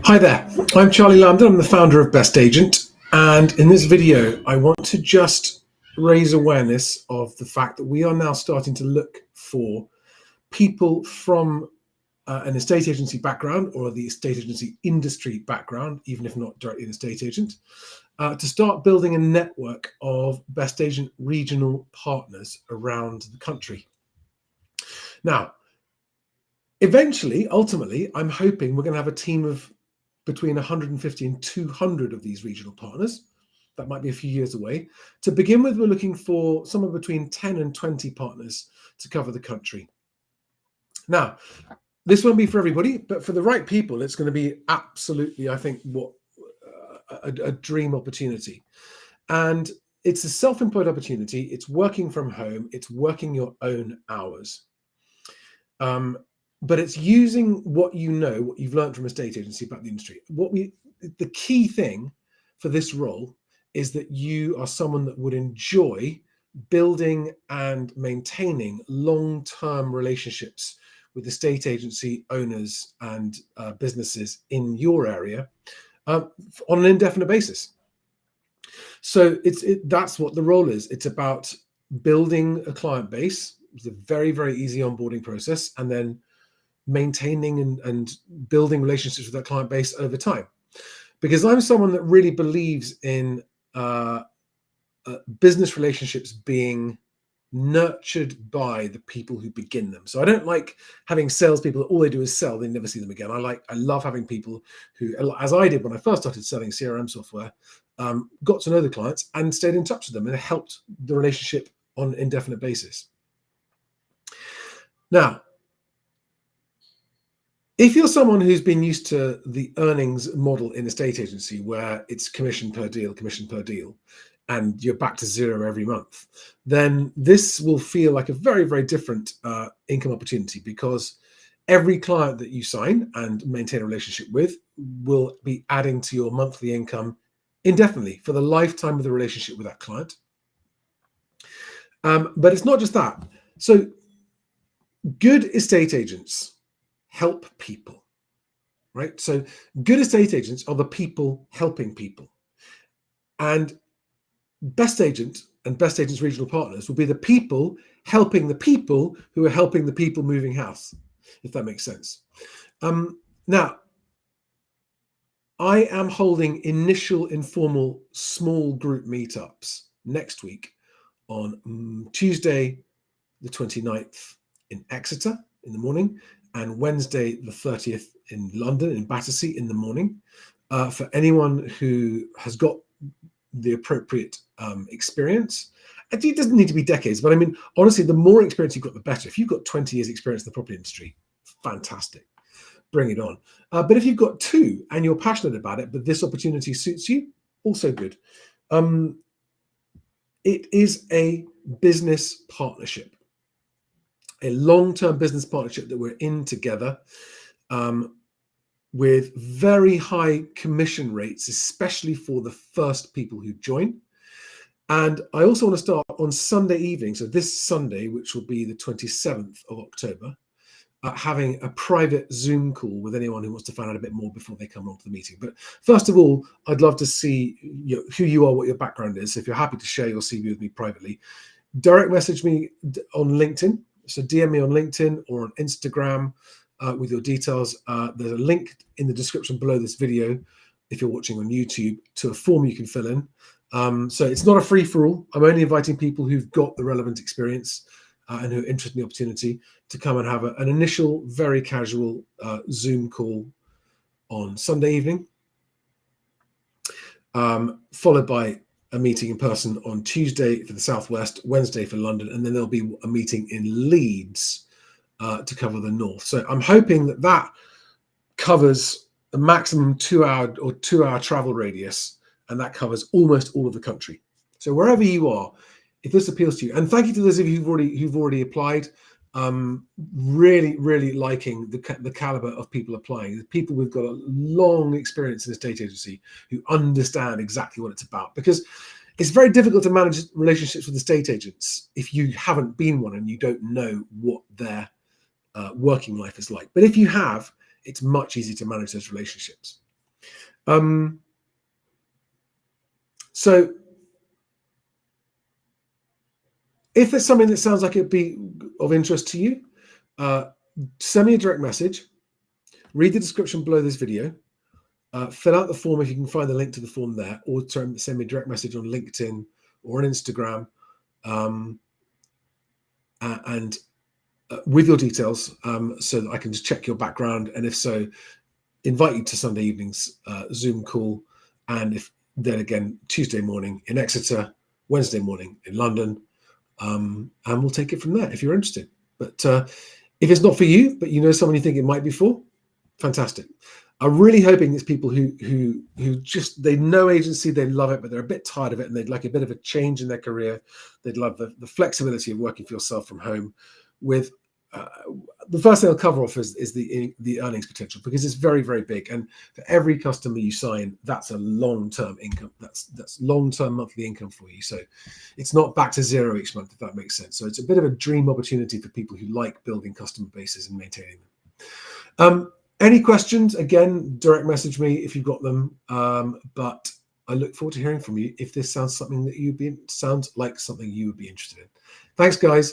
Hi there, I'm Charlie Lambden. I'm the founder of BestAgent, and in this video I want to just raise awareness of the fact that we are now starting to look for people from an estate agency background or the estate agency industry background, even if not directly an estate agent, to start building a network of BestAgent regional partners around the country. Now, ultimately, I'm hoping we're going to have a team of between 150 and 200 of these regional partners. That might be a few years away. To begin with, we're looking for somewhere between 10 and 20 partners to cover the country. Now, this won't be for everybody, but for the right people, it's going to be absolutely, I think, what a dream opportunity. And it's a self-employed opportunity. It's working from home. It's working your own hours. But it's using what you know, what you've learned from a estate agency about the industry. The key thing for this role is that you are someone that would enjoy building and maintaining long-term relationships with estate agency owners and businesses in your area on an indefinite basis. So that's what the role is. It's about building a client base. It's a very, very easy onboarding process, and then maintaining and building relationships with that client base over time. Because I'm someone that really believes in business relationships being nurtured by the people who begin them. So I don't like having salespeople that all they do is sell, they never see them again. I love having people who, as I did when I first started selling CRM software, got to know the clients and stayed in touch with them and helped the relationship on an indefinite basis. Now, if you're someone who's been used to the earnings model in a estate agency where it's commission per deal, and you're back to zero every month, then this will feel like a very, very different income opportunity, because every client that you sign and maintain a relationship with will be adding to your monthly income indefinitely for the lifetime of the relationship with that client. But it's not just that. So good estate agents help people, right? So good estate agents are the people helping people. And BestAgent and BestAgent's regional partners will be the people helping the people who are helping the people moving house, if that makes sense. Now, I am holding initial informal small group meetups next week on Tuesday, the 29th in Exeter in the morning, and Wednesday, the 30th in London, in Battersea in the morning, for anyone who has got the appropriate experience. It doesn't need to be decades, but I mean, honestly, the more experience you've got, the better. If you've got 20 years experience in the property industry, fantastic, bring it on. But if you've got 2 and you're passionate about it, but this opportunity suits you, also good. It is a business partnership, a long-term business partnership that we're in together, with very high commission rates, especially for the first people who join. And I also want to start on Sunday evening, so this Sunday, which will be the 27th of October, having a private Zoom call with anyone who wants to find out a bit more before they come along to the meeting. But first of all, I'd love to see who you are, what your background is. If you're happy to share your CV with me privately, direct message me on LinkedIn. So DM me on LinkedIn or on Instagram with your details. There's a link in the description below this video, if you're watching on YouTube, to a form you can fill in. So it's not a free-for-all. I'm only inviting people who've got the relevant experience and who are interested in the opportunity to come and have an initial, very casual Zoom call on Sunday evening, followed by a meeting in person on Tuesday for the Southwest, Wednesday for London, and then there'll be a meeting in Leeds to cover the North. So I'm hoping that covers a maximum 2-hour travel radius, and that covers almost all of the country. So wherever you are, if this appeals to you, and thank you to those of you who've already applied. Really, really liking the caliber of people applying. People who've got a long experience in the estate agency who understand exactly what it's about, because it's very difficult to manage relationships with estate agents if you haven't been one and you don't know what their working life is like. But if you have, it's much easier to manage those relationships. So if there's something that sounds like it'd be of interest to you, send me a direct message, read the description below this video, fill out the form if you can find the link to the form there, or send me a direct message on LinkedIn or on Instagram, and with your details, so that I can just check your background, and if so, invite you to Sunday evening's Zoom call, and if then again Tuesday morning in Exeter, Wednesday morning in London, and we'll take it from there if you're interested. But if it's not for you, but you know someone you think it might be for, fantastic. I'm really hoping it's people who just, they know agency, they love it, but they're a bit tired of it, and they'd like a bit of a change in their career. They'd love the flexibility of working for yourself from home. With the first thing I'll cover off is the earnings potential, because it's very, very big, and for every customer you sign, that's a long-term income. That's long-term monthly income for you. So it's not back to zero each month, if that makes sense. So it's a bit of a dream opportunity for people who like building customer bases and maintaining them. Any questions? Again, direct message me if you've got them. But I look forward to hearing from you if this sounds like something you would be interested in. Thanks, guys.